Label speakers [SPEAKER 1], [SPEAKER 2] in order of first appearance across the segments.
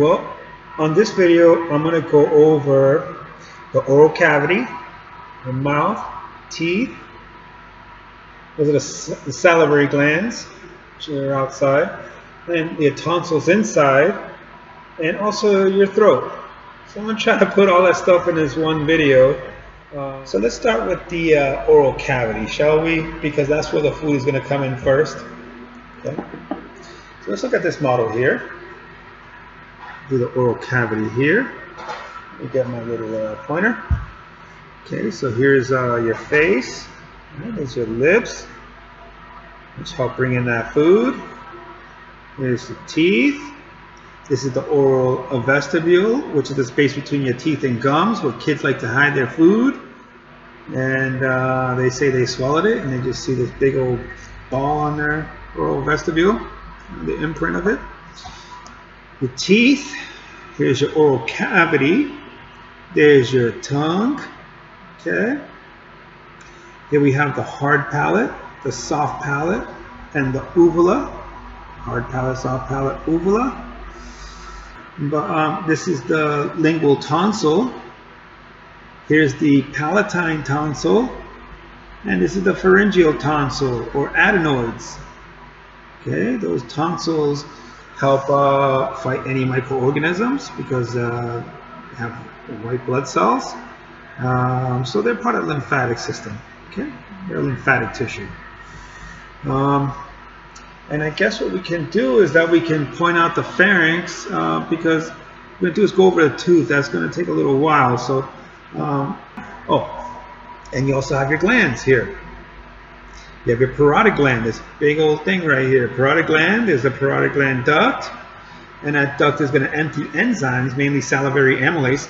[SPEAKER 1] Well, on this video, I'm going to go over the oral cavity, the mouth, teeth. Those are the salivary glands, which are outside, and the tonsils inside, and also your throat. So I'm going to try to put all that stuff in this one video. So let's start with the oral cavity, shall we? Because that's where the food is going to come in first. Okay. So let's look at this model here. Do the oral cavity here. Let me get my little pointer. Okay, so here's your face. Right, there's your lips, which help bring in that food. Here's the teeth. This is the oral vestibule, which is the space between your teeth and gums, where kids like to hide their food. And they say they swallowed it, and they just see this big old ball on their oral vestibule, the imprint of it. The teeth. Here's your oral cavity. There's your tongue. Okay. Here we have the hard palate, the soft palate, and the uvula. Hard palate, soft palate, uvula. But this is the lingual tonsil. Here's the palatine tonsil. And this is the pharyngeal tonsil, or adenoids. Okay, those tonsils help fight any microorganisms because they have white blood cells. So they're part of the lymphatic system. Okay, they're lymphatic tissue. And I guess what we can do is that we can point out the pharynx because what we're going to do is go over the tooth. That's going to take a little while. So, and you also have your glands here. You have your parotid gland, this big old thing right here. Parotid gland is a parotid gland duct, and that duct is going to empty enzymes, mainly salivary amylase,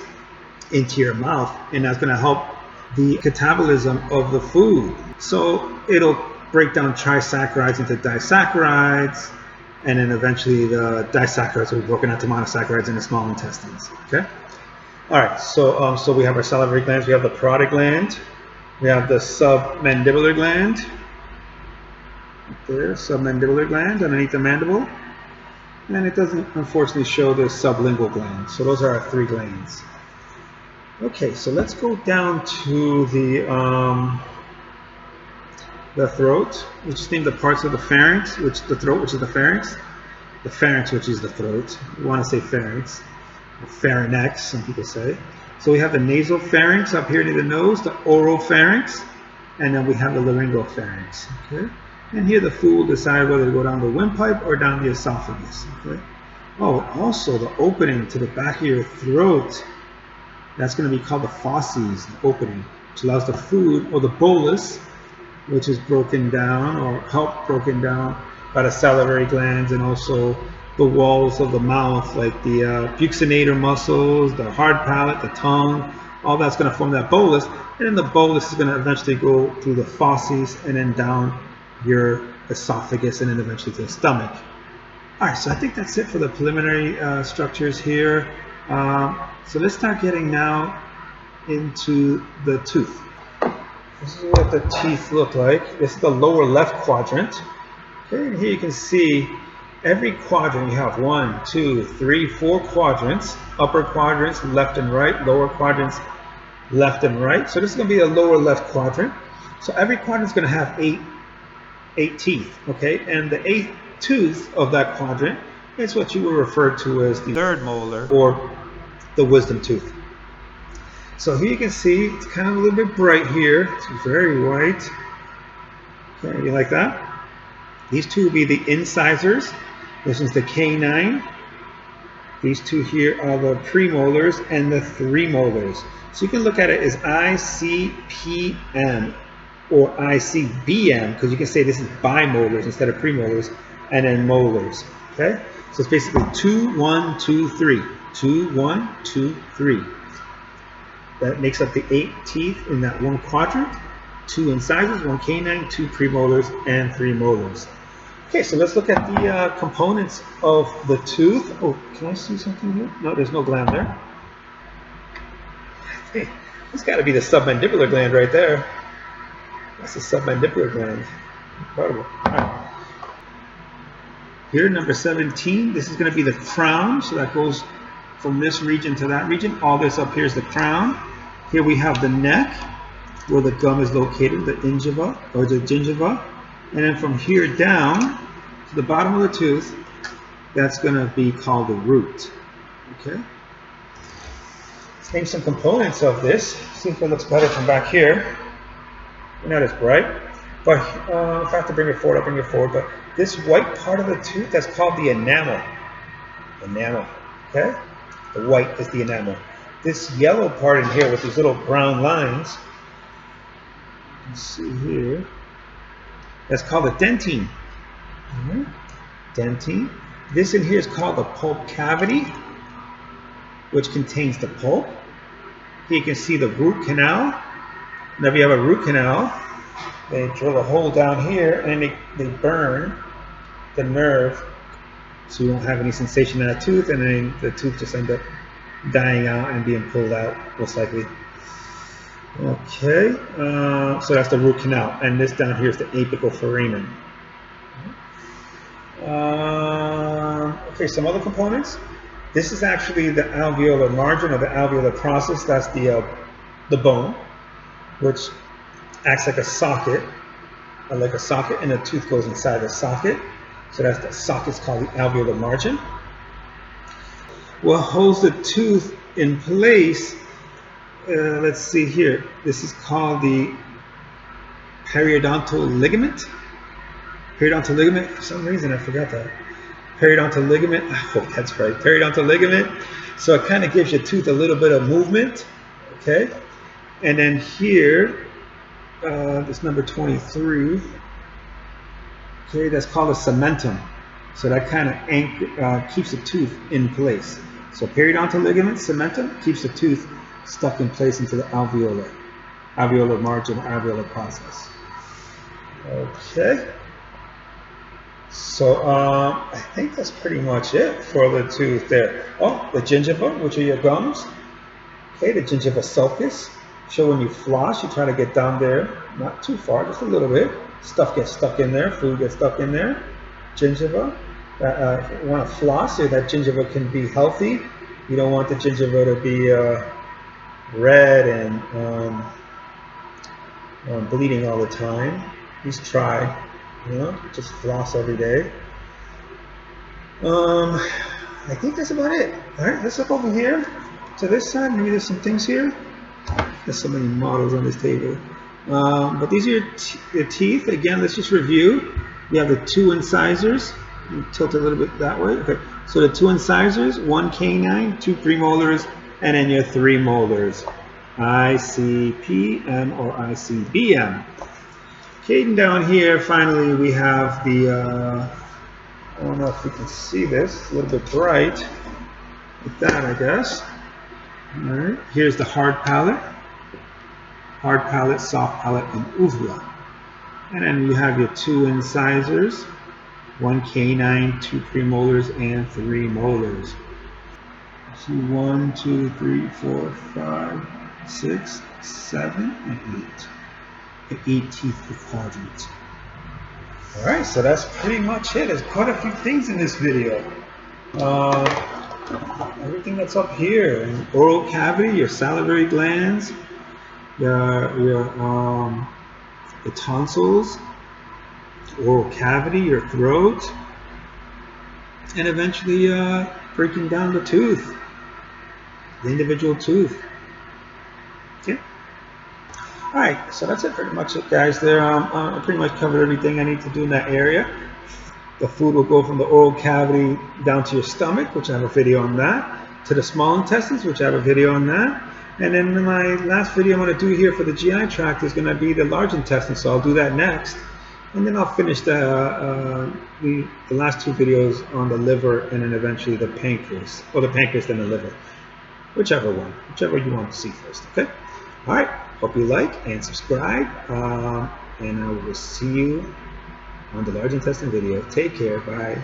[SPEAKER 1] into your mouth, and that's going to help the catabolism of the food. So it'll break down trisaccharides into disaccharides, and then eventually the disaccharides will be broken out to monosaccharides in the small intestines. Okay. All right. So we have our salivary glands. We have the parotid gland. We have the submandibular gland. There, submandibular gland underneath the mandible, and it doesn't unfortunately show the sublingual gland. So those are our three glands. Okay, so let's go down to the throat, which is named the parts of the pharynx, which the throat, which is the pharynx, the pharynx, which is the throat. You want to say pharynx, or pharynx, some people say. So we have the nasal pharynx up here near the nose, the oral pharynx, and then we have the laryngeal pharynx. Okay. And here the food will decide whether to go down the windpipe or down the esophagus. Okay? Oh, also the opening to the back of your throat, that's going to be called the fauces, the opening, which allows the food, or the bolus, which is broken down or helped broken down by the salivary glands, and also the walls of the mouth, like the buccinator muscles, the hard palate, the tongue, all that's going to form that bolus. And then the bolus is going to eventually go through the fauces and then down your esophagus, and then eventually to the stomach. All right, so I think that's it for the preliminary structures here. So let's start getting now into the tooth. This is what the teeth look like. This is the lower left quadrant. Okay, and here you can see every quadrant. You have 1, 2, 3, 4 quadrants. Upper quadrants, left and right. Lower quadrants, left and right. So this is going to be a lower left quadrant. So every quadrant is going to have eight teeth, okay? And the 8th tooth of that quadrant is what you will refer to as the third molar, or the wisdom tooth. So here you can see it's kind of a little bit bright here. It's very white. Okay, you like that? These two will be the incisors. This is the canine. These two here are the premolars and the 3 molars. So you can look at it as ICPM. Or ICBM, because you can say this is bimolars instead of premolars, and then molars. Okay, so it's basically 2, 1, 2, 3, 2, 1, 2, 3. That makes up the 8 teeth in that one quadrant. 2 incisors, 1 canine, 2 premolars, and 3 molars. Okay, so let's look at the components of the tooth. Oh, can I see something here? No, there's no gland there. Hey, it's got to be the submandibular gland right there. That's the submandibular gland. Incredible. All right. Here, number 17, this is going to be the crown. So that goes from this region to that region. All this up here is the crown. Here we have the neck, where the gum is located, the gingiva, or the gingiva. And then from here down to the bottom of the tooth, that's going to be called the root. Okay? Let's name some components of this. See if it looks better from back here. Not as bright. But if I have to bring it forward, I'll bring it forward. But this white part of the tooth, that's called the enamel. Enamel. Okay? The white is the enamel. This yellow part in here with these little brown lines, let's see here, that's called the dentine. Dentine. This in here is called the pulp cavity, which contains the pulp. Here you can see the root canal. Whenever you have a root canal, they drill a hole down here and then they burn the nerve so you won't have any sensation in that tooth, and then the tooth just ends up dying out and being pulled out, most likely. Okay, so that's the root canal, and this down here is the apical foramen. Okay, some other components. This is actually the alveolar margin, or the alveolar process. That's the bone, which acts like a socket, and the tooth goes inside the socket. So that's the socket's called the alveolar margin. What holds the tooth in place, let's see here. This is called the periodontal ligament. Periodontal ligament, for some reason I forgot that. Periodontal ligament, I hope that's right. Periodontal ligament. So it kind of gives your tooth a little bit of movement. Okay. And then here, this number 23. Okay, that's called a cementum. So that kind of keeps the tooth in place. So periodontal ligament, cementum, keeps the tooth stuck in place into the alveolar margin, alveolar process. Okay. So I think that's pretty much it for the tooth there. Oh, the gingiva, which are your gums. Okay, the gingiva sulcus. So when you floss, you try to get down there, not too far, just a little bit. Stuff gets stuck in there, food gets stuck in there. Gingiva. If you want to floss, so that gingiva can be healthy. You don't want the gingiva to be red and bleeding all the time. Just try, just floss every day. I think that's about it. All right, let's look over here to this side. Maybe there's some things here. There's so many models on this table. But these are your teeth. Again, let's just review. We have the two incisors. You tilt it a little bit that way. Okay. So the two incisors, one canine, two premolars, and then your three molars. ICPM or ICBM. Okay, and down here, finally, we have the, I don't know if you can see this, it's a little bit bright. Like that, I guess. All right. Here's the hard palate. Hard palate, soft palate, and uvula. And then you have your two incisors, one canine, two premolars, and three molars. So 1, 2, 3, 4, 5, 6, 7, and 8. The 8 teeth per quadrant. Alright, so that's pretty much it. There's quite a few things in this video. Everything that's up here. Oral cavity, your salivary glands, your tonsils, oral cavity, your throat, and eventually breaking down the tooth, the individual tooth. Okay. All right, so that's it, pretty much it, guys. There, I pretty much covered everything I need to do in that area. The food will go from the oral cavity down to your stomach, which I have a video on that, to the small intestines, which I have a video on that. And then my last video I'm going to do here for the GI tract is going to be the large intestine, so I'll do that next. And then I'll finish the last two videos on the liver and then eventually the pancreas, or the pancreas then the liver. Whichever you want to see first, okay? All right, hope you like and subscribe, and I will see you on the large intestine video. Take care, bye.